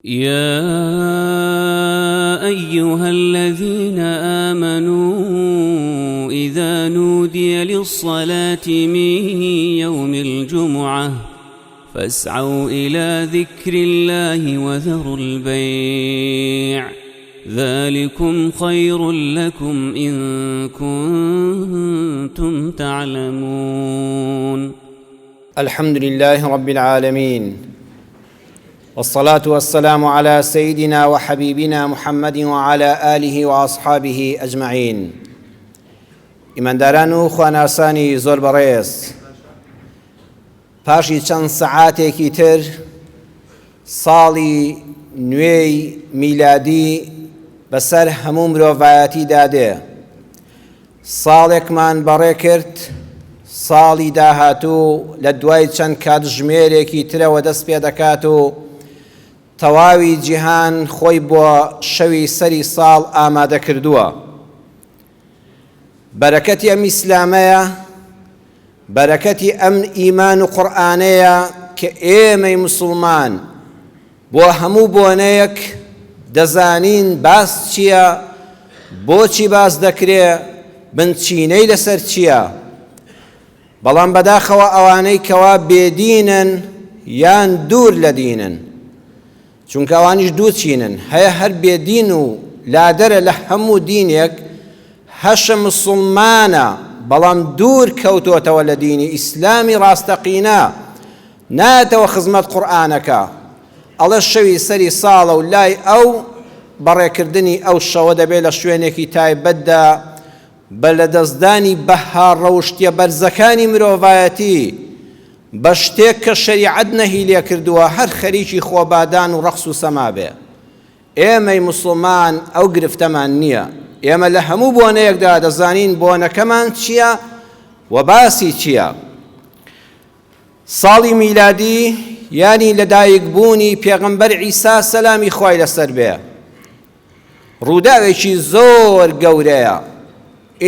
يا أيها الذين آمنوا إذا نودي للصلاة من يوم الجمعة فاسعوا إلى ذكر الله وذروا البيع ذلكم خير لكم إن كنتم تعلمون. الحمد لله رب العالمين، والصلاة والسلام على سيدنا وحبيبنا محمد وعلى آله وأصحابه أجمعين. ئیمانداران و خواناسانی زۆر بەڕێز، پاشی چەند سەعاتێکی تر ساڵی نوێی میلادی بەسەر هەموو مرۆڤایەتی دادێ. ساڵێکمان بەڕێ کرد، ساڵی داهاتوو لە دوای چەند کاتژمێرێکی ترەوە دەست پێ دەکات و تەواوی جیهان خۆی بۆ شەوی سەری ساڵ ئامادە کردووە. بەرەکەتی ئەم ئیسلامەیە، بەرەکەتی ئەم ئیمان و قورئانەیە کە ئێمەی موسڵمان بۆ هەموو بۆنەیەک دەزانین باس چییە، بۆچی باس دەکرێ، بنچینەی لەسەر چییە. بەڵام بەداخەوە ئەوانەی کەوا بێدینن یان دوور لە دینن، چونکە ئەوانیش دوو چینن، هەیە هەر بێدین و لادەرە لە هەموو دینێک، هەشە مسڵمانە بەڵام دوور کەوتۆتەوە لە دینی ئیسلامی ڕاستەقینە، نایەتەوە خزمەت قورئانەکە. ئەڵێ شەوی سەری ساڵە و لای ئەو بەڕێکردنی ئەو شەوە دەبێت لە شوێنێکی تایبەتدا بە لەدەستدانی بەهار ڕەوشتیە بەرزەکانی مرۆڤایەتی بە شتێک کە شەریعەت نەهی لێ کردووە هەر خەریکی خۆبادان و ڕەقس و سەما بێ. ئێمەی موسڵمان ئەو گرفتەمان نییە. ئێمە لە هەموو بۆنەیەکدا دەزانین بۆنەکەمان چییە و باسی چییە. ساڵی میلادی یانی لەدایکبوونی پێغەمبەر عیسا سەلامی خوای لەسەر بێ ڕووداوێکی زۆر گەورەیە.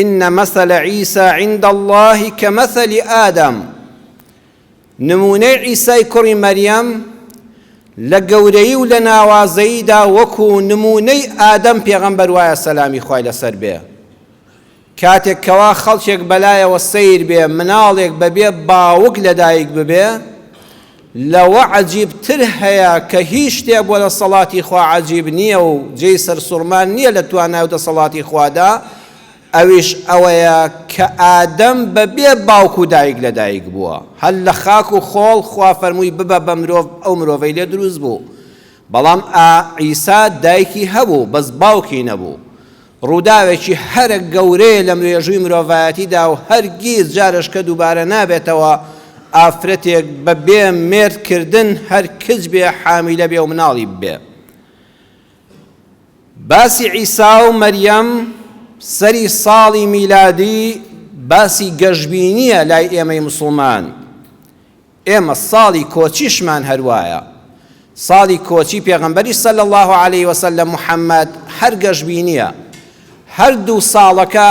إن مثل عيسى عند الله كمثل آدم. نمونەی عیسای کوڕی مەریەم لە گەورەی و لە ناوازەییدا وەکو نمونەی ئادەم پێغەمبەر وایە سەلامی خوای لەسەر بێ. کاتێک کەوا خەڵکێک بەلایەوە سەیر بێ، مناڵێک بەبێ باوک لەدایک ببێ، لەوە عەجیبتر هەیە کە هیچ شتێک بۆ لە سەڵاتی خوا عەجیب نییە و جێی سەرسوڕمان نییە لە توانای و دەسەڵاتی خوادا، ئەویش ئەوەیە کە ئادەم بەبێ باوک و دایک لەدایک بووە. هەر لە خاک و خۆڵ خوا فەرمووی ببە بە مرۆڤ، ئەو مرۆڤەی لێ دروست بوو. بەڵام عیسا دایکی هەبوو، بەس باوکی نەبوو. ڕووداوێکی هەرە گەورەیە لە مێژووی مرۆڤایەتیدا و هەرگیز جارش کە دووبارە نابێتەوە ئافرەتێک بەبێ مێردکردن هەر کچ بێ، حامیلە بێ و مناڵی بێ. باسی عیسا و مەریەم سەری ساڵی میلادی باسی گەشتبینیە لای ئێمەی موسڵمان. ئێمە ساڵی کۆچیشمان هەروایە. ساڵی کۆچی پێغەمبەری صلی الله عليه وسلم محەممەد هەر گەشتبینیە. هەردوو ساڵەکە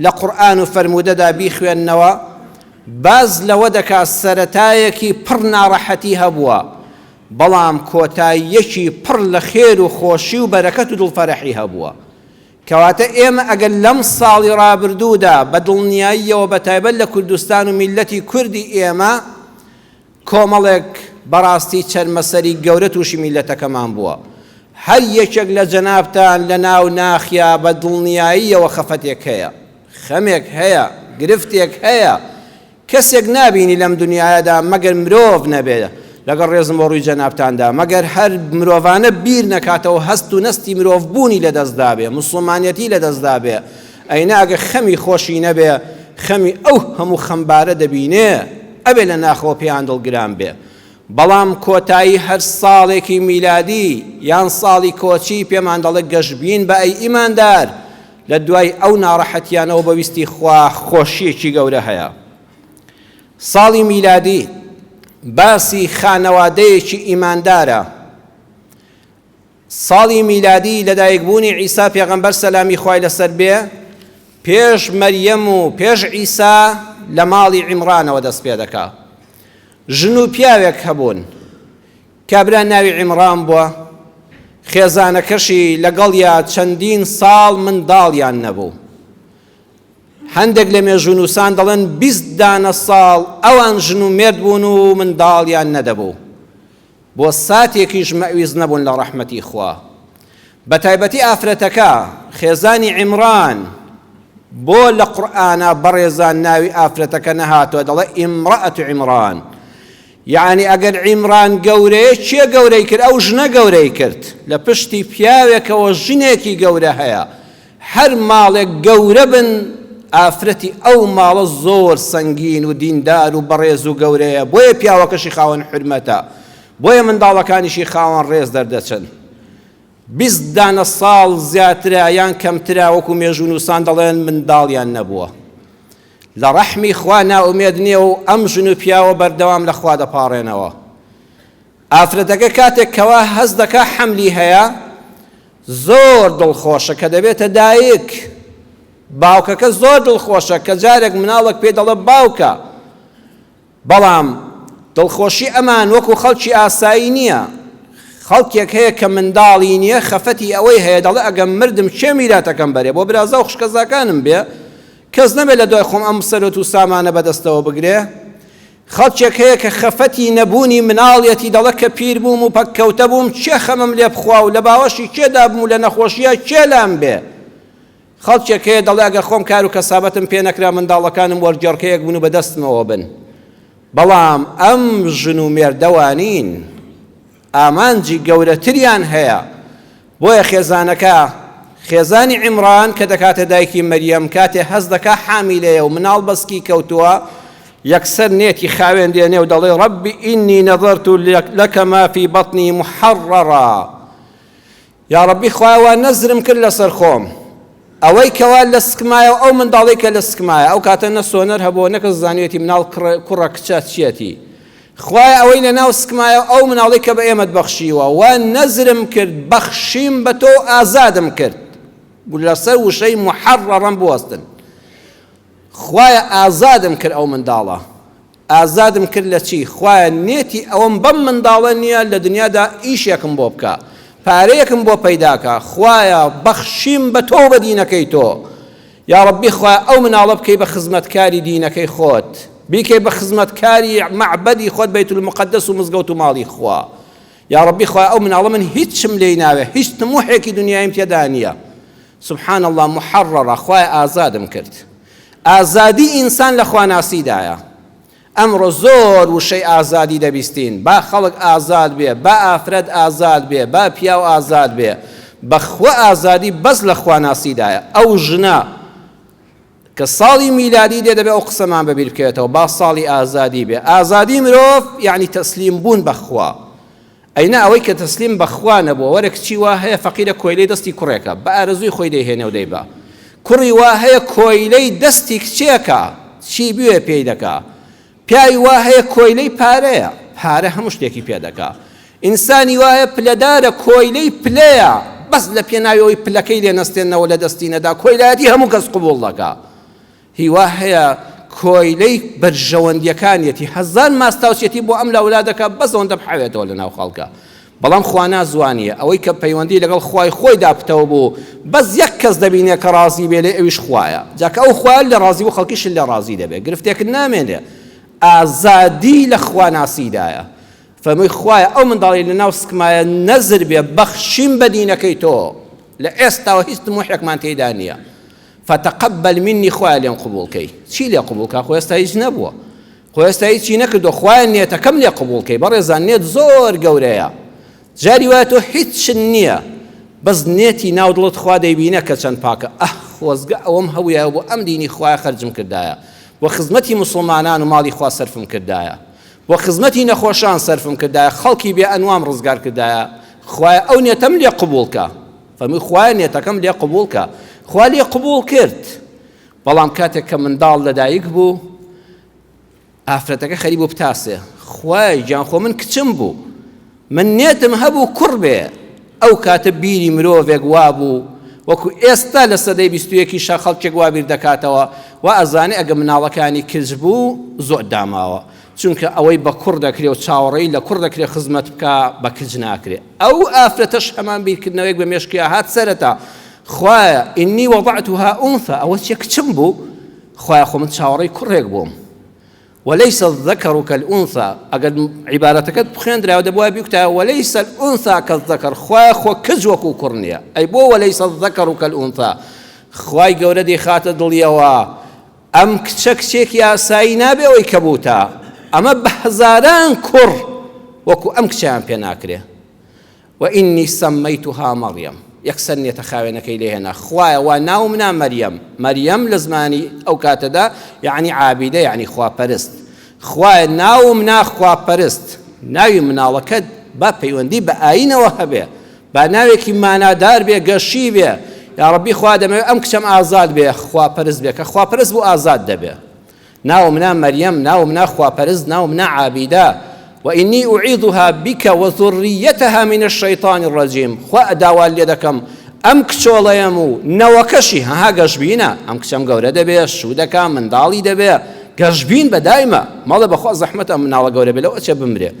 لە قورئان و فەرموودەدا بیخوێننەوە باز لەوە دەکات سەرەتایەکی پڕ ناڕەحەتی هەبووە، بەڵام کۆتاییەکی پڕ لە خێر و خۆشی و بەرەکەت و دڵفەرەحی هەبووە. کەواتە ئێمە ئەگەر لەم ساڵی ڕابردوودا بە دڵنیاییەوە بەتایبەت لە کوردستان و میلەتی کوردی ئێمە کۆمەڵێک بەڕاستی چەرمەسەری گەورە تووشی میلەتەکەمان بووە. هەر یەکێک لە جەنابتان لە ناو ناخیا بە دڵنیاییەوە خەفەتێک هەیە، خەمێک هەیە، گرفتێک هەیە. کەسێک نابینی لەم دنیادا مەگەر مرۆڤ نەبێت لەگەڵ ڕێزم بۆ ڕووی جەنابتاندا، مەگەر هەر مرۆڤانە بیر نەکاتەوە هەست و نەستی مرۆڤ بوونی لەدەستدا بێ، موسڵمانیەتی لەدەستدا بێ. ئەینا ئەگە خەمی خۆشی نەبێ، خەمی ئەو هەموو خەمبارە دەبینێ، ئەبێ لە ناخەوە پێیان دڵگران بێ. بەڵام کۆتایی هەر ساڵێکی میلادی یان ساڵی کۆچی پێمان دەڵێ گەشتبین بە ئەی ئیماندار، لە دوای ئەو ناڕەحەتیانەوە بەویستی خوا خۆشیەکی گەورە هەیە. ساڵی میلادی باسی خانەوادەیەکی ئیماندارە. ساڵی میلادی لەدایکبوونی عیسا پێغەمبەر سەلامی خوای لەسەر بێ پێش مەریەم و پێش عیسا لە ماڵی عیمرانەوە دەست پێ دەکا. ژن و پیاوێک هەبوون، کابرا ناوی عیمران بووە، خێزانەکەشی لەگەڵیا چەندین ساڵ منداڵیان نەبوو. هەندێک لە مێژونووسان دەڵێن 20 دانە ساڵ ئەوان ژن و مێرد بوون و منداڵیان نەدەبوو. بۆ ساتێکیش مەویز نەبوون لە ڕەحمەتی خوا. بە تایبەتی ئافرەتەکە خێزانی عیمران بۆ لە قورئانە بەڕێزان ناوی ئافرەتەکە نەهاتووە، دەڵێ ئیمڕەئەت عیمران. یعنی ئەگەر عیمران گەورەیە چیە گەورەی کرد؟ ئەو ژنە گەورەی کرد. لە پشتی پیاوێکەوە ژنێکی گەورە هەیە. هەر ماڵێک گەورە بن ئافرەتی ئەو ماڵە زۆر سەنگین و دیندار و بەڕێز و گەورەیە. بۆیە پیاوەکەشی خاوەن حورمەتە، بۆیە منداڵەکانیشی خاوەن ڕێز دەردەچن. 20 دانە ساڵ زیاترە یان کەمترە، وەکو مێژونووسان دەڵێن منداڵیان نەبووە. لە ڕەحمی خوا ناومێد نییە و ئەم ژن و پیاوە بەردەوام لە خوا دەپاڕێنەوە. ئافرەتەکە کاتێک کەوا هەست دەکا حەملی هەیە، زۆر دڵخۆشە کە دەبێتە دایک. باوکەکە زۆر دڵخۆشە کە جارێک مناڵێک پێ دەڵێ باوکە. بەڵام دڵخۆشی ئەمان وەکو خەڵکی ئاسایی نییە. خەڵکێک هەیە کە منداڵی نییە، خەفەتی ئەوەی هەیە دەڵێ ئەگەم مردم چێ میراتەکەم بەرێ بۆ برازە و خوشکەزاکانم بێ، کەس نەبێت لە دوای خۆم ئەم سەرۆت و سامانە بەدەستەوە بگرێ. خەڵکێک هەیە کە خەفەتی نەبوونی مناڵیەتی دەڵێ کە پیر بووم و پەککەوتە بووم چێ خەمم لێ بخوا و لە باوەشی چێدا بووم و لە نەخۆشیە چێ لام بێ. خەڵکێک هەیە دەڵێ ئەگەر خۆم کار و کەسابەتم پێ نەکرا منداڵەکانم وەرجێڕکەیەک بوون و بەدەستمەوە بن. بەڵام ئەم ژن و مێردەوانین ئامانجی گەورەتریان هەیە. بۆیە خێزانەکە خێزانی عیمران کە دەکاتە دایکی مەریەم کاتێ هەست دەکا حامیلەیە و مناڵ بەسکی کەوتووە، یەکسەر نێتی خاوێن دێنێ و دەڵێ ڕەبی ئینی نەظەرت لەکە ما فی بەطنی محەڕەڕا. یا ڕەبی خوا نەزرم کرد لەسەر خۆم ئەوەی کەوا لە سکمایە و ئەو منداڵی کە لە سکمایە. ئەو کاتە نە سۆنەر هەبووە نەکەس زانوێتی مناڵ کوڕە کچە چێتی. خوای ئەوەی لە ناو سکمایە ئەو مناڵی کە بە ئێمەت بەخشیوە و نەزرم کرد بەخشیم بە تۆ ئازادم کرد لەسەر وشەی محەڕەڕەم بوەستن. خوایە ئازادم کرد ئەو منداڵە. ئازادم کرد لە چی؟ خوایە نێتی ئەوەم بەم منداڵە نییە لە دنیادا ئیشێکم بۆ بکە، پارەیەکم بۆ پەیداکە. خوایە بەخشیم بە تۆ بە دینەکەی تۆ. یا ڕەبی خوایە ئەو مناڵە بکەی بە خزمەتکاری دینەکەی خۆت، بیکەی بە خزمەتکاری معبەدی خۆت بەیت المقدس و مزگەوت و ماڵی خوا. یا ڕەبی خوایە ئەو مناڵە من هیچم لێی ناوێ، هیچ تموحێکی دنیایم تێدا نییە. سبحان الله محەڕەڕە. خوایە ئازادم کرد. ئازادی ئینسان لە خواناسیدایە. ئەمڕۆ زۆر وشەی ئازادی دەبیستین. با خەڵک ئازاد بێ، با ئافرەت ئازاد بێ، با پیاو ئازاد بێ. بەخوا ئازادی بەس لە خواناسیدایە. ئەو ژنە کە ساڵی میلادی دێ دەبێ ئەو قسەمان بەبیر بکەوێتەوە، با ساڵی ئازادی بێ. ئازادی مرۆڤ یعنی تەسلیم بوون بەخوا. ئەینا ئەوەی کە تەسلیم بەخوا نەبووە، وەرە کچی وا هەیە فەقیرە کۆیلەی دەستی کوڕێکە بە ئارەزووی خۆی دەیهێنێ و دەیبا. کوڕی وا هەیە کۆیلەی دەستی کچێکە چی بوێ پێی دەکا. پیاوی وا هەیە کۆیلەی پارەیە، پارە هەموو شتێکی پێ دەکا. ئینسانی وایە پلەدارە کۆیلەی پلەیە، بەس لە پێناویەوەی پلەکەی لێ نەستێنەوە لە دەستی نەدا کۆیلایەتی هەموو کەس قبوڵ دەکا. هیوا هەیە کۆیلەی بەرژەوەندیەکانیەتی هەزار ماستاوچێتی بۆ ئەم لاولادەکە بەس ئەوەندە بحاوێتەوە لە ناو خەڵکە. بەڵام خوا نازوانیە ئەوەی کە پەیوەندی لەگەڵ خوای خۆی داپتەوە بوو بەس یەک کەس دەبینێ کە ڕازی بێ لێ ئەویش خوایە. جاکە ئەو خوای لە ڕازی بوو خەڵکیش لە ڕازی دەبێت، گرفتێکت نامێنێ. ئازادی لە خواناسیدایە. فەرمووی خوایە ئەو منداڵی لە ناو سکمایە نەزر بێ، بەخشیم بە دینەکەی تۆ. لە ئێستاوە هیچ تموحێکمان تێیدا نییە. فتقبل مني خوای لێم قبوڵکەی. چی لێ قبوڵکە؟ خۆ ئێستا هیچ نەبووە، خۆ ئێستا هیچی نەکردو. خوای نێتەکەم لێ قبوڵکەی. بەڕێزان نێت زۆر گەورەیە. جاری وایە تۆ هیچ نییە، بەس نێتی ناو دڵت خوا دەیبینە کە چەند پاکە. خۆزگە ئەوەم هەوویە بۆ ئەم دینی خوای خەرجم کردایە، بۆ خزمەتی مسلمانان و ماڵی خوا سەرفم کردایە، بۆ خزمەتی نەخۆشان سەرفم کردایە، خەڵکی بێ ئەنوام ڕزگار کردایە. خوایە ئەو نێتەم لێ قبوڵکە. فەرمووی خوایە نێتەکەم لێ قبوڵکە. خوا لێ قبوڵ کرد. بەڵام کاتێک کە منداڵ لەدایک بوو، ئافرەتەکە خەری بۆ بتاسێ. خوای گیان خۆ من کچم بوو، من نێتم هەبوو کوڕ بێ. ئەو کاتە بیری مرۆڤێک وابوو وەکو ئێستا لە سەدەی 21 شا خەڵکێک وا بیر دەکاتەوە و ئەزانێ ئەگە مناڵەکانی کچ بوو زۆر داماوە، چونکە ئەوەی بە کوڕ دەکرێ و چاوەڕێی لە کوڕ دەکرێ خزمەت بکە بە کچ ناکرێ ئەو ئافرەتەش هەمان بیرکردنەوەیەک بە مێشکیا هات سەرەتا خوایە ئینی وەضعتها ئونثى ئەوە چێ کچم بوو خوایە خۆ من چاوەڕێی کوڕێک بووم وليس الذكر كالأنثى أقد عبارتك بخين درا ودبوا بيكتا وليس الأنثى كالذكر خوا خو كزوكو كورنيا أي بو وليس الذكر كالأنثى خواي جوردي خاطر دليوا أم كشك يا ساينا بي كبوتا أما بهزاران كر وكو أم كشام بيناكري وإني سميتها مريم يكسرني يتخاونك إليهنا خوايا وناومنا مريم لزماني أو كاتدا يعني عابدة يعني خوا برست خوايا ناومنا خوا برست ناومنا وكد با بيوندي بآين وهبه بناوك ما نادار بيه قشي بيه يا ربي خوا دم أمكشم آزاد بيه خوا برست بيه خوا برست بو آزاد دبيه ناومنا مريم ناومنا خوا برست ناومنا عابدة وإني أعيذها بك وذريتها من الشيطان الرجيم خوا داوال يدكم أم كشولا يمو نوكشي ها قشبينا أم كشم قورة دبي شو دكا من دالي دبي قشبين بدايما ماذا بخوا زحمة من على قورة بلو أتشا بمري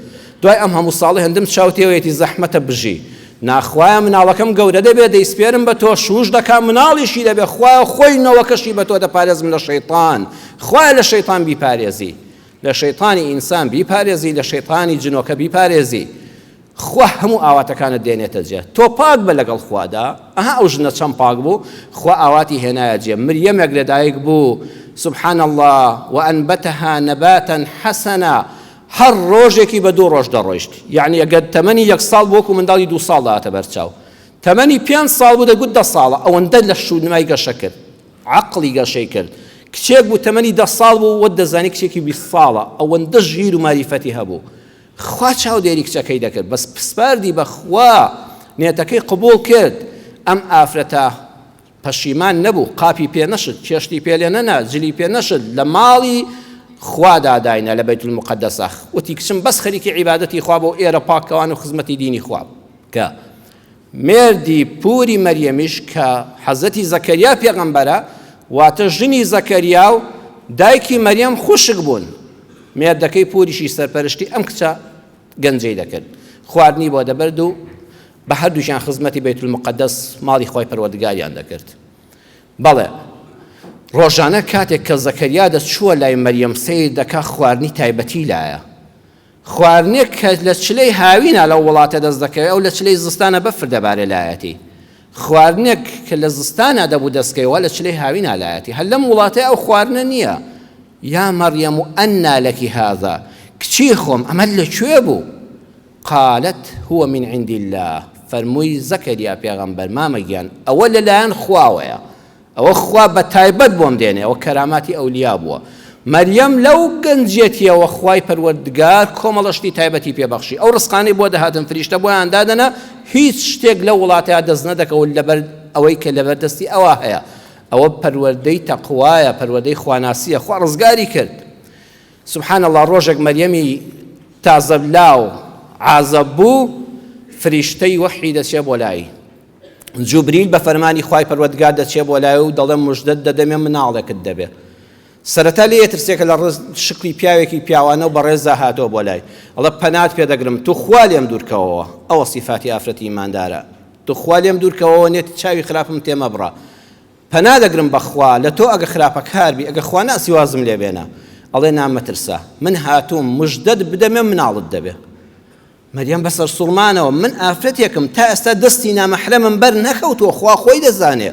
دواي أم هم الصالح هندم شاوتي ويتي زحمة بجي ناخوايا من على كم قورة دبي دي سبيرم بتو شوش دكا من علي شي دبي خوا خوي نوكشي بتو دبارز من الشيطان خوا للشيطان بيباريزي لشيطاني إنسان بيباريزي لشيطاني جنوك بيباريزي خوا همو ئاواتەکانت دێنێتە جێ تۆ پاک بە لەگەڵ خوادا ئەها ئەو ژنە چەند پاک بوو خوا ئاواتی هێنایە جێ مریەمێک لەدایک بوو سبحان الله وأنبتها نباتا حسنا هەر ڕۆژێکی بە 2 ڕۆژ دەڕۆیشت یعنی ئەگەر تەمەنی 1 ساڵ بوو وەکو منداڵی 2 ساڵ داهاتە بەرچاو تەمەنی 5 ساڵ بوو دەگوت 10 ساڵە ئەوەندە لە شوونمای گەشە کرد عەقڵی گەشەی کرد کچێک بوو تەمەنی 10 ساڵ بوو وە دەزانی کچێکی 20 ساڵە ئەوەندە ژیر و ماریفەتی هەبوو خوا چاودێری کچەکەی دەکرد بەس پسپاردی بەخوا نێتەکەی قبول کرد ئەم ئافرەتە پەشیمان نەبوو قاپی پێ نەشت چێشتی پێ لێ نەنا جلی پێ نەشت لە ماڵی خوادا داینە لە بەیت المقدسە وتی کچم بەس خەریکی عیبادەتی خوا بۆ ئێرە پاکەوان و خزمەتی دینی خوا کە مێردی پووری مەریەمیش کە حەزەتی زەکەریا پێغەمبەرە واتە ژنی زەکەریا و دایکی مەریەم خوشک بوون مێردەکەی پوریشی سەرپەرشتی ئەم کچە گەنجەی دەکرد خواردنی بۆ دەبرد و بە هەردووشیان خزمەتی بەیت المقدس ماڵی خۆی پەروەردگاریان دەکرد بەڵێ ڕۆژانە کاتێک کە زەکەریا دەچووە لای مەریەم سەیر دەکا خواردنی تایبەتی لایە خواردنێک کە لە چلەی هاوینە لەو وڵاتە دەست دەکەوێت ئەو لە چلەی زستانە بەفر دەبارێ لایەتی خواردنێک کە لە زستانە دەبوو دەستکەوە لە چلەی هاوینە لایەتی هەر لەم وڵاتەیە ئەو خواردنە نییە يا مريم أنى لك هذا كتشيخهم أمل شويبو قالت هو من عند الله فرموي زكريا بيغمبر ما مجان أولا لان خواويا أو خوا بتايبت بوم ديني أو كراماتي أولياء بوا مريم لو گەنجێتیە وە خوای پەروەردگار کۆمەڵەشتی تایبەتی پێبەخشی ئەو ڕزقانەی بۆ دەهاتن فریشتە بۆیان دادەنا هیچ شتێک لەو وڵاتەیە دەست نەدەکەوت لەبەر ئەوەی کە لەبەردەستی ئەوە هەیە ئەوە پەروەردەی تەقوایە پەروەردەی خواناسیە خوا ڕزگاری کرد سبحان الله ڕۆژێک مەریەمی تازەبلاو عازەب بوو فریشتەی وەحی دەچێ بۆ لای جوبریل بە فەرمانی خوای پەروەردگار دەچێ بۆ لای و دەڵێ موژدەت دەدەمێ مناڵێکت دەبێ سەرەتا لێ ترسێکە لە شکلی پیاوێکی پیاوانە و بەڕێزا هاتۆ بۆ لای ئەڵێ پەنات پێ دەگرم تو خوا لێم دوورکەوەوە ئەوە سیفاتی ئافرەتی ئیماندارە تو خوا لێم دوورکەوەوە نێت چاوی خراپم تێمە بڕە پەنا دەگرم بەخوا لە تۆ ئەگە خراپەکار بی ئەگە خوا ناسی وازم لێ بێنە ئەڵێ نامەترسە من هاتووم موژدەت بدەمێ مناڵت دەبێ مەریەم بەسەر سوڵمانەوە من ئافرەتێکم تا ئێستا دەستی نامەحرەمم بەر نەکەوتووە خوا خۆی دەزانێ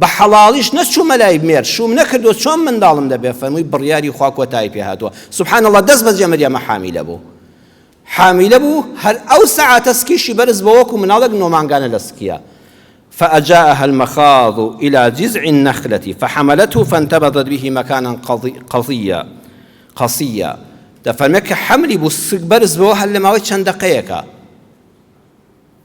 بە حەڵاڵیش نەچوومە لای مێر شوم نەکردووە چۆن منداڵم دەبێ فەرمووی بڕیاری خوا کۆتایی پێ هاتووە سوبحان الله دەست بەجێ مەریەمە حامیلە بوو هەر ئەو سەعاتە سکیشی بەرز بە وەکو مناڵێک نۆمانگانە لە سکیە فأجاءها المخاض إلى جذع النخلة فحملته فانتبذت به مكانا قصيا دفرمك حملي بسك برز بوها اللي ماوي چند دقيقة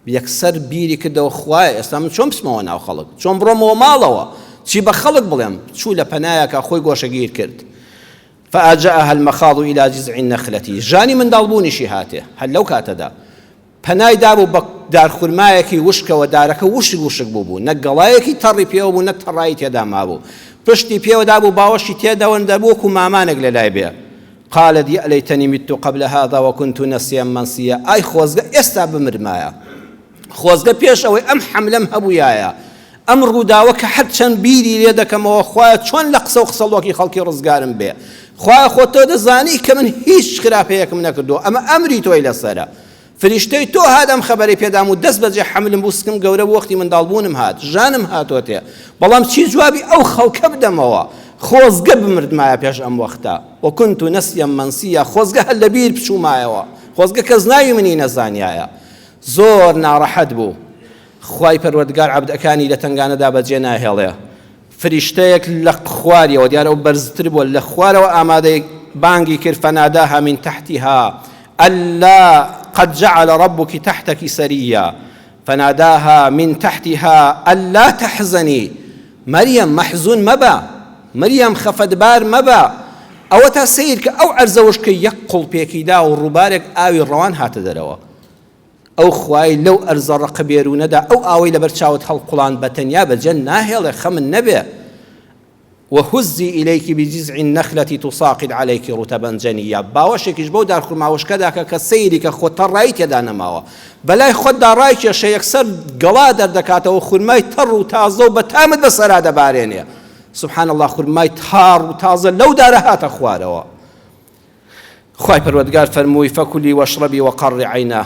بيكسر بيري كده وخواي اسلام شوم بسموه ناو خلق شوم برومو مالوا چي بخلق بليم شو لپنايك اخوي گوشگير كرد فأجاءها المخاض إلى جذع النخلة جاني من دالبوني شهاته هل لو كاتدا پنای دابوو بە دارخورمایەکی وشکە و دارەکە وشک بوو نەگەڵایەکی تەڕی پێوە بوو نەتەڕایی تێدا مابوو پشتی پێوە دابوو باوەشی تێداوەن دەبوو وەکو مامانێک لە لای بێ قالت يا ليتني مت قبل هذا وكنت نسيا منسيا ئای خۆزگە ئێستا بمرمایە خۆزگە پێش ئەوەی ئەم حەملەم هەبوویایە ئەم ڕووداوە کە هەرچەند بیری لێ دەکەمەوە خوایە چۆن لە قسە و قسەڵۆکی خەڵکی ڕزگارم بێ خوایە خۆ تۆ دەزانی کە من هیچ خراپەیەکم نەکردووە ئەمە ئەمری تۆی لەسەرە فریشتەی تۆ هادەم خەبەری پێدام و دەست بەجێ حەملم بوو سکم گەورە بۆ وەختی منداڵبوونم هات ژانم هاتۆ تێ بەڵام چی جوابی ئەو خەڵکە بدەمەوە خۆزگە بمردمایە پێش ئەم وەختە وەکونت نەسیە منسیە خۆزگە هەر لە بیر بچوومایەوە خۆزگە کەس ناوی منی نەزانایە زۆر ناڕەحەت بوو خوای پەروەردگار عەبدەکانی لە تنگانەدا بەجێ ناهێڵێ فریشتەیەک لە خواریەوە دیارە ئەو بەرزتر بووە لە خوارەوە ئامادەی بانگی کرد فەناداها من تحتها ألا قد جعل ربك تحتك سريا فناداها من تحتها ألا تحزني مريم محزون مبا مريم خەفەتبار مەبە ئەوە تا سیر کە ئەو عەرزەوەش کە یەک قوڵ پێکیدا و ڕووبارێک ئاوی ڕەوان هاتە دەرەوە ئەو خوای لەو ئەرزە ڕقە بێرونەدا ئەو ئاوەی لەبەر چاوت هەڵقوڵان بەتەنیا بەجێ ناهێڵێ خەمن نەبێ وهزي إليك بجذع النخلة تساقط عليك رطبا جنيا باوشێکیش بەو دارخورماوەشکەدا کە سەیری کە خۆت ڕای تێدا نەماوە بەلای خۆتدا ڕای کێشە یەکسەر گەڵا دەردەکاتەوە خورمای تەڕ و تازە و بەتامت بەسەرا دەبارێنێ سبحان الله خورمای تار و تازە لەو دارە هاتە خوارەوە خوای پەروەردگار فەرمووی فەکولی وەشڕەبی وەقەڕی عەینە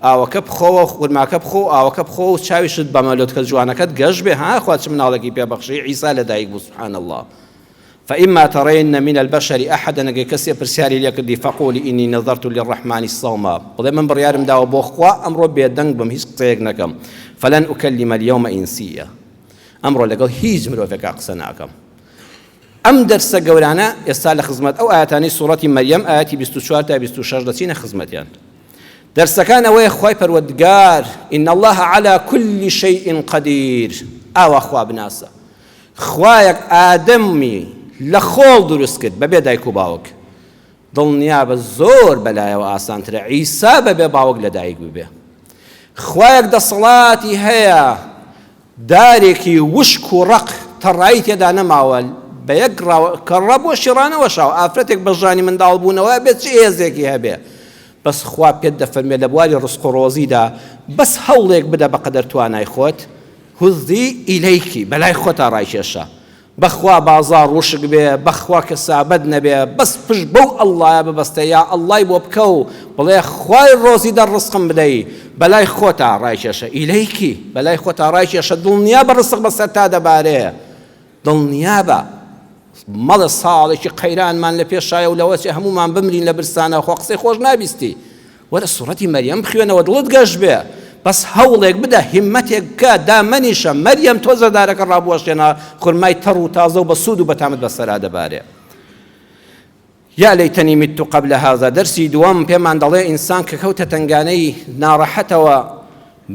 ئاوەکە بخۆوە خورماکە بخۆ ئاوەکە بخۆ و چاویشت بەمەلۆتکە جوانەکەت گەشت بێ ها خوا چ مناڵێکی پێبەخشی عیسا لەدایک بوو سبحان الله فإما ترين من البشر أحدا نجي كسي برسالي لك دي فقولي إني نظرت للرحمن الصوما وده من بريارم داو بوخوا أمر بيدنگ بم هيس قصيقنكم فلن أكلم اليوم إنسيا أمر لقل هيج مروفك أقصناكم أم درس قولانا يستال خزمت أو آياتاني سورة مريم آياتي 24 تا 26 خزمتيان درس كان وي خوي پروردگار إن الله على كل شيء قدير أو أخوا بناسا خوايك آدمي لخول دروست کرد بەبێ دایک و باوک دڵنیا بە زۆر بەلایەوە ئاسانترە عیسا بەبێ باوک لە دایک ببێ خوایەک دەسەڵاتی هەیە دارێکی وشک و ڕق تەڕایی تێدا نەماوە بە یەک کەڕە بۆ شێڕانەوە شاو ئافرەتێک بەژانی منداڵ بوونەوە بێت چ هێزێکی هەبێ بەس خوا پێت دەفەرمێ لە بواری ڕزق و ڕۆزیدا بەس هەوڵێک بدە بەقەدەر توانای خۆت هوزی ئیلەیکی بەلای خۆتا ڕایکێشە بخوا بازار وشک بێ بخوا کەسابەت نەبێ بەس پشت بەو ئەڵڵایە ببەستە یا ئەڵڵای بۆ بکە و بڵێ خوای ڕۆزی دەڕزقم بدەی بەلای خۆتا ڕایکێشە ئیلەیکی بەلای خۆتا ڕایکێشە دڵنیا بە ڕزق بەسەر تا دەبارێ دڵنیا بە مەڵە ساڵێکی قەیرانمان لە پێشایە و لەوە چێ هەمومان بمرین لە برسانە خۆ قسەی خۆش نابیستی وەرە سوڕەتی مەریەم بخوێنەوە دڵت گەشت بێ بەس هەوڵێک بدە هیممەتێک کە دامەنیشە مەریەم تۆ زەردارەکە ڕابوەشێنە خورمای تەڕ و تازە و بە سوود و بەتامت بەسەرا دەبارێ یا لەیتەنی مت قبل هذا دەرسی دووەم پێمان دەڵێ ئینسان کە کەوتە تەنگانەی ناڕەحەتەوە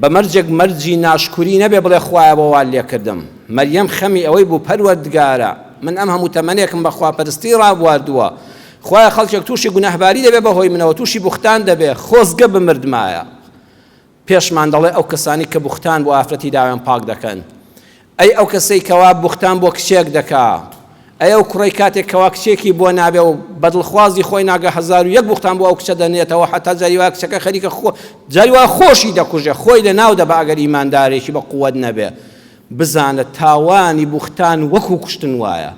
بە مەرجێک مەرجی ناشکوری نەبێ بڵێ خوایە بۆ وا لێکردم مەریەم خەمی ئەوەی بوو پەروەردگارە من ئەم هەموو تەمەنێکم بە خواپەرستی ڕابواردووە خوایە خەڵکێک تووشی گونەهباری دەبێ بەهۆی منەوە تووشی بوختان دەبێ خۆزگە بمردمایە پێشمان دەڵێ ئەو کەسانی کە بوختان بۆ ئافرەتی داوێن پاک دەکەن ئەی ئەو کەسەی کەوا بوختان بۆ کچێک دەکا ئەی ئەو کوڕی کاتێک کەوا کچێکی بۆ نابێ و بەدڵخوازی خۆی ناگە 1001 بوختان بۆ ئەو کچە دەنێتەوە حتا جاری وا کچەکە خەریکە جاری وا خۆشی دەکوژێ خۆی لە ناو دەبا ئەگەر ئیماندارێکی بە قووەت نەبێ بزانە تاوانی بوختان وەکو کوشتن وایە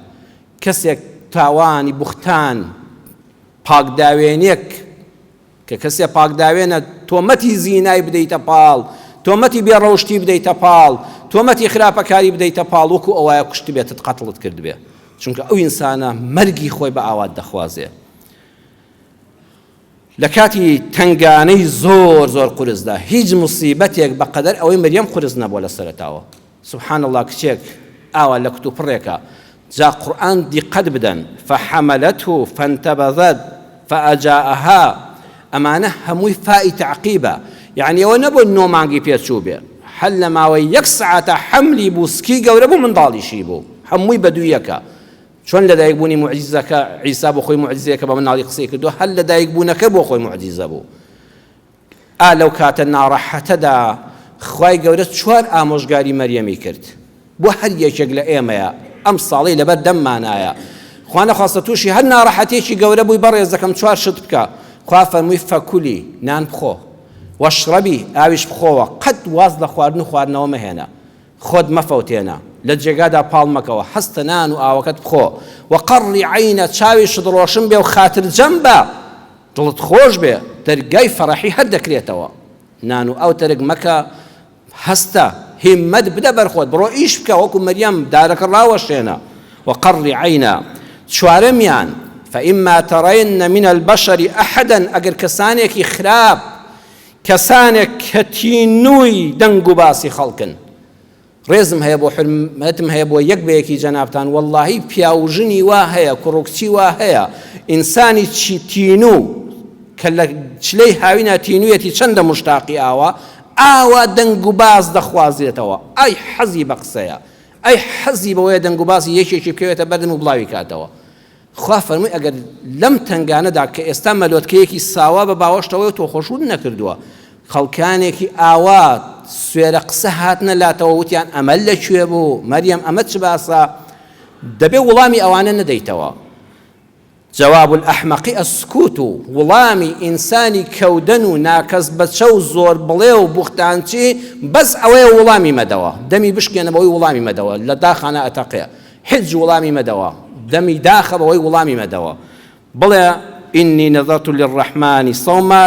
کەسێک تاوانی بوختان پاکداوێنێک کە کەسێ پاکداوێنە تۆمەتی زینای بدەیتە پاڵ تۆمەتی بێڕەوشتی بدەیتە پاڵ تۆمەتی خراپەکاری بدەیتە پاڵ وەکو ئەوایە کوشت بێتت قەتڵت کرد بێ چونکە ئەو ئینسانە مەرگی خۆی بە ئاوات دەخوازێ لە کاتی تنگانەی زۆر زۆر قورسدا هیچ موسیبەتێک بەقەدەر ئەوەی مەریەم قورس نەبووە لە سەرەتاوە سبحان الله کچێک ئاوا لە کتوپڕێکە جا قورئان دیقەت بدەن فحەمەلەته فانتەبەذەت فەئەجاءەها ئەمانە هەمووی فائی تعقیبە یعنی ئەوە نەبوو 9 مانگی پێچوو بێ هەل لە ماوەی 1 سەعاتە حەملی بوو سکی گەورە بوو منداڵیشی بوو هەمووی بەدوویەکە چۆن لە دایکبوونی موعجیزەکە عیسا بۆ خۆی موعجیزەیەکە بە مناڵی قسەی کردووە هەل لە دایکبوونەکە بۆ خۆی موعجیزە بوو لەو کاتە ناڕەحەتەدا خوای گەورە 4 ئامۆژگاری مەریەمی کرد بۆ هەر یەکێک لە ئێمەیە ئەم ساڵی لەبەر دەممانایە خوا نەخواستە تووشی هەر ناڕەحەتێکی گەورە بووی بەڕێز دەکەم 4 شت بکە. خوا فەرمووی فەکولی نان بخۆ وەشڕەبی ئاویش بخۆوە، قەت واز لە خواردن و خواردنەوە مەهێنە، خۆت مەفەوتێنە، لە جێگادا پاڵ مەکەوە، هەستە نان و ئاوەکەت بخۆ، وەقەڕی عەینە چاویشت ڕۆشن بێ و خاتر جەم بە، دڵت خۆش بێ، دەرگای فەڕەحی هەر دەکرێتەوە. نان و ئەو تەرگ مەکە، هەستە هیممەت بدە بەرخۆت، بڕۆ ئیش بکە وەکو مەریەم دارەکە ڕاوەشێنە. وەقەڕی عەینە. چوارەمیان فإما ترين من البشر أحدا، ئەگەر کەسانێکی خراپ، کەسانێک کە تینووی دەنگ و باسی خەڵکن، ڕێزم هەیە بۆ حرمەتم هەیە بۆ یەک بەیەکی جەنابتان، وەڵڵاهی پیاوژنی وا هەیە، کوڕکچی وا هەیە، ئینسانی تینوو کە لە چلەی هاوینە تینوویەتی چەندە مشتاقی ئاوا دەنگ و باز دەخوازێتەوە، ئەی حەزی بە قسەیە، ئەی حەزی بەوەیە دەنگ و باسی یەکێکی بکەوێتە بەردەم و بڵاوی کاتەوە. خوا فەرمووی ئەگەر لەم تنگانەدا کە ئێستا مەلۆتکەیەکی ساوا بە باوەشتەوەی تۆ خۆشود نەکردووە، خەڵکانێکی ئاوا سوێرە قسە هاتنە لاتەوە، وتیان ئەمە لەکوێ بوو، مەریەم ئەمە چ باسە، دەبێ وڵامی ئەوانە نەدەیتەوە. جواب الأحمقی السکوت، و وڵامی ئینسانی کەودەن و ناکەس بەچە و زۆر بڵێ و بوختانچی بەس ئەوەیە وڵامی مەدەوە، دەمی بشکێنە بەوەی وڵامی مەدەوە، لە داخانە ئەتەقێ هیچ وڵامی مەدەوە، دەمی داخە بەوەی وڵامی مەدەوە، بڵێ ئینی نەذەرت للرەحمانی صەوما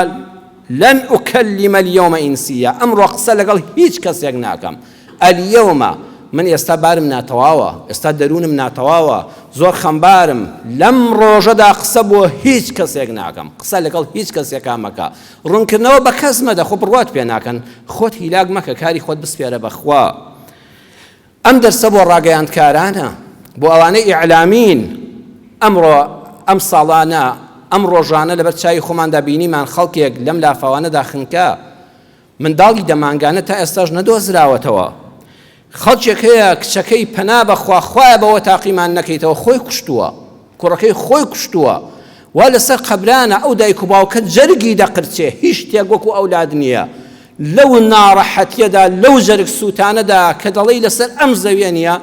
لەن ئوکەلیمە اليومە ئینسیە، ئەمڕۆ قسە لەگەڵ هیچ کەسێک ناکەم. ئەلیەومە من ئێستا بارم ناتەواوە، ئێستا دەروونم ناتەواوە، زۆر خەمبارم، لەم ڕۆژەدا قسە بۆ هیچ کەسێک ناکەم، قسە لەگەڵ هیچ کەسێکا مەکە، ڕوونکردنەوە بە کەس مەدە، خۆ بڕوات پێ ناکەن، خۆت هیلاک مەکە، کاری خۆت بسپێرە بەخوا. ئەم دەرسە بۆ ڕاگەیاندکارانە، بۆ ئەوانەی ئیعلامین. ئەمڕۆ ئەم ساڵانە ئەم ڕۆژانە لەبەر چای خۆماندا بینیمان خەڵکێک لەم لافاوانەدا خنکە، منداڵی دەمانگانە تا ئێستاش نەدۆزراوەتەوە، خەڵکێک هەیە کچەکەی پەنا بەخوا خوایە بەوە تاقیمان نەکەیتەوە، خۆی کوشتووە، کوڕەکەی خۆی کوشتووە، وا لەسەر قەبرانە ئەو دایک و باوکە جەرگی دەقرچێ، هیچ شتێک وەکو ئەولاد نییە، لەو ناڕەحەتیەدا لەو جەرگ سووتانەدا کە دەڵێی لەسەر ئەم زەویە نییە،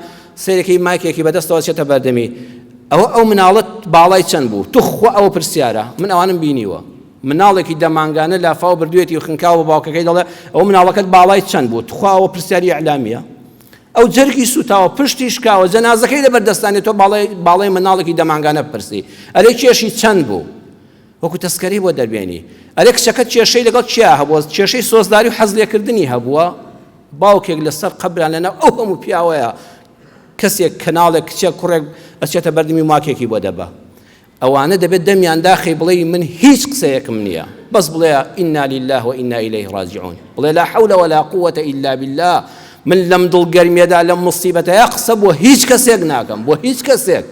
سێرەکەی مایکێکی بەدەستەوە چێتە بەردەمی، ئەو مناڵەت باڵای چەند بوو، توخوا ئەوە پرسیارە، من ئەوانم بینیوە، مناڵێکی دەمانگانە لافاو بردوێتی و خنکاوە باوکەکەی دەڵێ ئەو مناڵەکەت باڵای چەند بوو، توخوا ئەوە پرسیاری ئیعلامیە، ئەو جەرگی سوتاوە پشتی شکاوە، جەنازەکەی لەبەردەستانی تۆ باڵای مناڵێکی دەمانگانە بپرسی، ئەرێ کێشی چەند بوو، وەکو تەسکەری بۆ دەربێنی، ئەرێ کچەکەت کێشەی لەگەڵ چیا هەبووە، کێشەی سۆزداری و حەزلێکردنی هەبووە، باوکێک لەسەر قەبران لەناو ئەو هەموو پیاوەیە، کەسێک کەناڵێک کچێک کوڕێک ئەچێتە بەردەمی ماکێکی بۆ دەبە، ئەوانە دەبێت دەمیان داخی بڵێ من هیچ قسەیەکم نییە، بەس بڵێ ئینا لله وئینا ئیلەیه ڕاجعون، بڵێ لا حول ولا قوة إلا بالله، من لەم دڵگەرمیەدا لەم مصیبەتەیە قسە بۆ هیچ کەسێک ناکەم، بۆ هیچ کەسێک.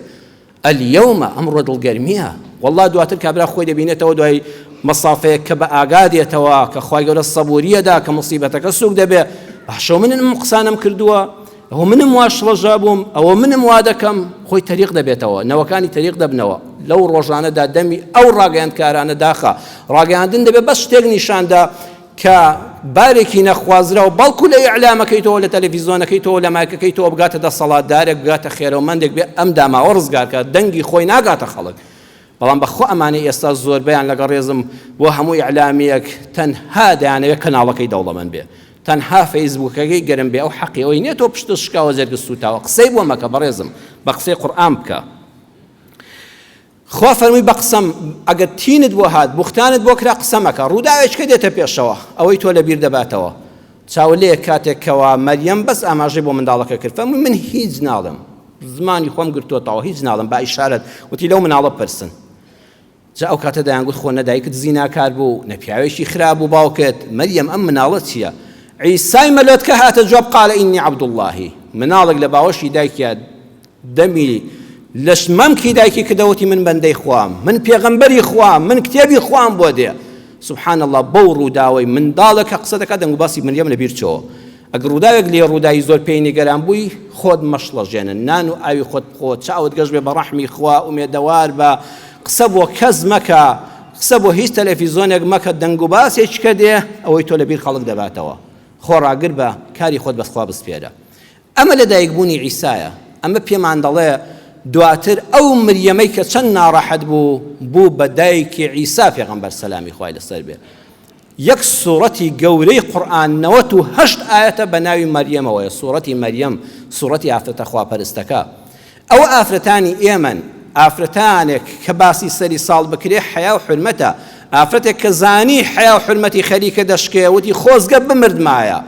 ئەلیەومە ئەمڕۆ دڵگەرمیە، وەڵڵا دواتر کابرا خۆی دەبینێتەوە دوای مەسافەیەک کە بە ئاگادێتەوە کە خوای گەورە سەبووریەدا کە مصیبەتەکە سووک دەبێ، باشە منم قسانم کردووە، ئەوە منم وا شڵەژا بووم، ئەوە منم وا دەکەم، خۆی تەریق دەبێتەوە، نەوەکانی تەریق دەبنەوە، لەو ڕۆژانەدا دەمی ئەو ڕاگەیاندکارانە داخە، ڕاگەیاندن دەبێت بەس شتێک نیشاندا کە بارێکی نەخوازراوە، بەڵکو لە ئیعلامەکەیتەوە، لە تەلەڤیزۆنەکەیتەوە، لە مایکەکەیتەوە بگاتە دەسەڵاتدارێک، بگاتە خێرەومەندێک بێ، ئەم داماوە ڕزگارکە، دەنگی خۆی ناگاتە خەڵک. بەڵام بەخۆ ئەمانەی ئێستا زۆربەیان لەگە ڕێزم بۆ هەموو ئیعلامیەک تەنها دەیانەوێت کەناڵەکەی دەوڵەمەند بێ، تەنها فەیسبووکەکەی گەرم بێ، ئەو حەقی ئەوەی نییە تۆ پشتە شکاوە جەرگە سوتاوە، قسەی بۆ مەکە بەڕێزم، بە قسەی قورئان بکە. خوا فەرمووی بە قسەم، ئەگەر تینت بۆ هات بوختانت بۆ کرا قسە مەکە، ڕووداوێکەکە دێتە پێشەوە، ئەوەی تۆ لەبیر دەباتەوە. چاولەیە کاتێکەوە مەریەم بەس ئاماژەی بۆ منداڵەکە کرد، فەرمووی من هیچ ناڵم، زمانی خۆم گرتووەتەوە، هیچ ناڵم، با ئیشارەت وتی لەو مناڵە پرسن. جا ئەو کاتە دەیانگوت خۆ نەدایکت زیناکار بوو، نەپیاوێکی خراپ بوو باوکت، مەریەم ئەم مناڵە چییە؟ عیسای مەلۆتکە هاتە جواب قال ئینی عەبدوڵڵاهی، مناڵێک لە باوەشی دایکە دەمی لەش مەمکی دایکی کردەوەتی من بەندەی خوام، من پێغەمبەری خوام، من کتێبی خوام بۆ دێ. سبحان الله، بەو ڕووداوەی منداڵێکە قسە دەکات دەنگ و باسی مەریەم لەبیر چۆوە. ئەگەر ڕووداوێک لێ ڕووداوی زۆر پێی نیگەران بووی، خۆت مەشڵەژێنن، نان و ئاوی خۆت بخۆ، چاوت گەشت بێ بە ڕەحمی خوا، ئومێدەوار بە، قسە بۆ کەس مەکە، قسە بۆ هیچ تەلەڤیزۆنێک مەکە، دەنگ و باسێککە دێ ئەوەی تۆ لەبیر خەڵک دەباتەوە، خۆ ڕاگر بە، کاری خۆت بەخوا بسپێرە. ئەمە لە دایکبوونی عیسایە، ئەمە پێمان دەڵێ دواتر ئەو مریەمەی کە چەند ناڕەحەت بوو بە دایکی عیسا پێغەمبەر سەلامی خوای لەسەر بێ. یەک سوورەتی گەورەی قورئان 98 ئاەتە بە ناوی مەریەمەوەیە، سوورەتی مەریەم، سوورەتی ئافرەتە خواپەرستەکە. ئەو ئافرەتانی ئێمەن، ئافرەتانێک کە باسی سەری ساڵ بکرێ حیا و حورمەتە، ئافرەتێک کە زانی حیا و حورمەتی خەریکە دەشکێ وتی خۆزگە بمردمایە،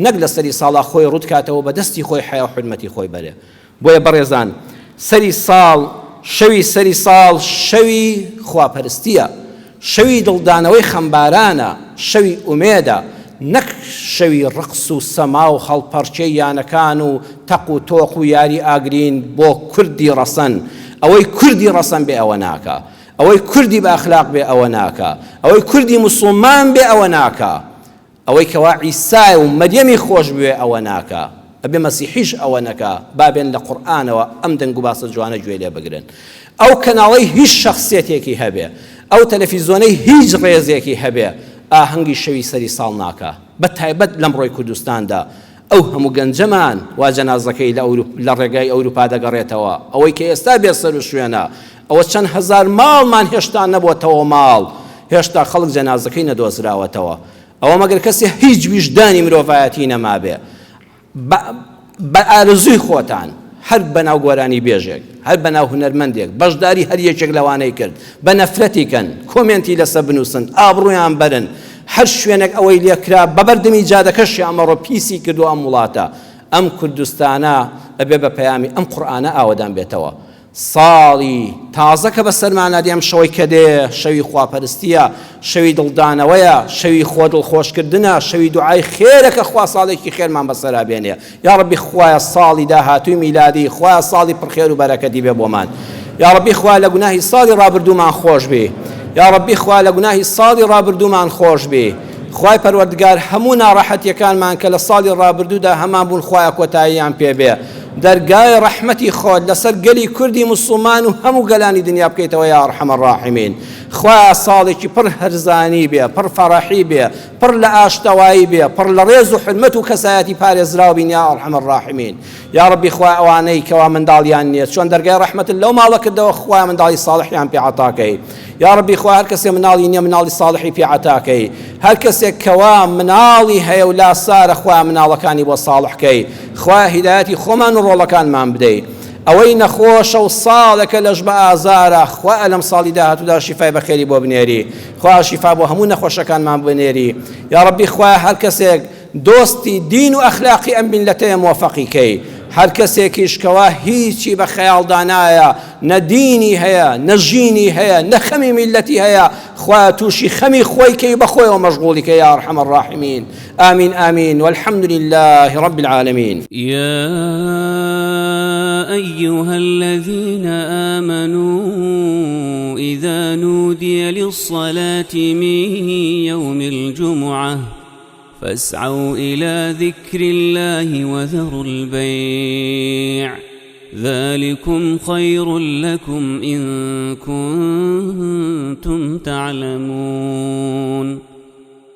نەک لە سەری ساڵا خۆی ڕوود کاتەوە بە دەستی خۆی حیا و حورمەتی خۆی بەرێ. بۆیە بەڕێزان، سەری ساڵ، شەوی سەری ساڵ شەوی خواپەرستیە، شەوی دڵدانەوەی خەمبارانە، شەوی ئومێدە، نەک شەوی ڕقس و سەما و هەڵپەرچەی یانەکان و تەق و تۆق و یاری ئاگرین بۆ کوردی ڕەسەن. ئەوەی کوردی ڕەسەن بێ ئەوە ناکە، ئەوەی کوردی بە ئەخلاق بێ ئەوە ناکە، ئەوەی کوردی موسڵمان بێ ئەوە ناکە، ئەوەی کەوا عیسای و مەریەمی خۆش بێ ئەوە ناکە، ئەبێ مەسیحیش ئەوە نەکە. بابێن لە قورئانەوە ئەم دەنگ و باسە جوانە گوێ لێ بگرن. ئەو کەناڵەی هیچ شەخسیەتێکی هەبێ، ئەو تەلەڤیزۆنەی هیچ ڕێزێکی هەبێ، ئاهەنگی شەوی سەری ساڵ ناکە، بە تایبەت لەم ڕۆی کوردستاندا. ئەو هەموو گەنجەمان وا جەنازەکەی لە ڕێگای ئەوروپا دەگەڕێتەوە، ئەوەی کە ئێستا بێ سەر و شوێنە، ئەوە چەند هەزار ماڵمان هێشتا نەبووەتەوە ماڵ، هێشتا خەڵک جەنازەکەی نەدۆزراوەتەوە. ئەوە مەگەر کەسێ هیچ ویژدانی مرۆڤایەتی نەما بێ، بە ئارزووی خۆتان هەر بەناو گۆرانی بێژێک، هەر بەناو هونەرمەندێک بەشداری هەر یەکێک لەوانەی کرد، بە نەفرەتی کەن، کۆمێنتی لەسەر بنووسن، ئابڕوویان بەرن، هەر شوێنێک ئەوەی لێکرا بەبەردەمی جادەکەشی ئەمەڕۆ پیسی کردو ئەم وڵاتە. ئەم کوردستانە ئەبێ بە پەیامی ئەم قورئانە ئاوەدان بێتەوە. ساڵی تازە کە بە سەرمانە دێم شەوەی کە دێ، شەوی خواپەرستیە، شەوی دڵدانەوەیە، شەوی خۆ دڵخۆشکردنە، شەوی دوعای خێرە کە خوا ساڵێکی خێرمان بەسەرا بێنێ. یا ڕەبی خوایە ساڵی داهاتووی میلادی، خوایە ساڵی پڕخێر و بەرەکەتی بێ بۆمان. یا ڕەبی خوا لە گوناهی ساڵی ڕابردوومان خۆش بێ. یا ڕەبی خوا لە گوناهی ساڵی ڕابردوومان خۆش بێ. خوای پەروەردگار هەموو ناڕەحەتیەکانمان کە لە ساڵی ڕابردوودا هەمان بوون، خوایە کۆتاییان پێبێ. دەرگای ڕەحمەتی خۆت لەسەر گەلی کوردی موسڵمان و هەموو گەلانی دنیا بکەیتەوە یا ئەرحەمە الراحیمین. خوایە ساڵێکی پڕ هەرزانی بێ، پڕ فەڕەحی بێ، پڕ لە ئاشتەوایی بێ، پڕ لە ڕێز و حرمەت و کەسایەتی پارێزراو بین یا ئەرحەمە الراحیمین. یا ڕەبی خوای ئەوانەی کەوا منداڵیان نییە چۆن دەرگای ڕەحمەتت لەو ماڵە کردەوە، خوای منداڵی ساڵحیان پێ عەتاکەی. یا ڕەبی خوا هەر کەسێ مناڵی نییە مناڵی ساڵحی پێ عەتاکەی، هەر کەسێک کەوا مناڵی هەیە و لاسارە خوای مناڵەکانی بۆ ساڵحکەی، خوای هیدایەتی خۆمان و ڕۆڵەکانمان بدەی. ئەوەی نەخۆشە و ساڵێکە لەش بە ئازارە، خوای لەم ساڵی داهاتوودا شیفای بەخێری بۆ بنێری، خوای شیفا بۆ هەموو نەخۆشەکانمان بنێری. یا ڕەبی خوای هەر کەسێک دۆستی دین و ئەخلاقی ئەم میلەتەیە موفەقی کەی، هەر کەسێکیش کەوا هیچی بە خەیاڵدانایە، نە دینی هەیە، نە ژینی هەیە، نە خەمی میلەتی هەیە، خوای تووشی خەمی خۆی کەی بە خۆیەوە مەشغوڵی کەی یا ئەرحەمە الراحیمین. آمین آمین والحمد لله رب العالمين. يا أيها الذين آمنوا إذا نودي للصلاة من يوم الجمعة فاسعوا إلى ذكر الله وذروا البيع ذلكم خير لكم إن كنتم تعلمون.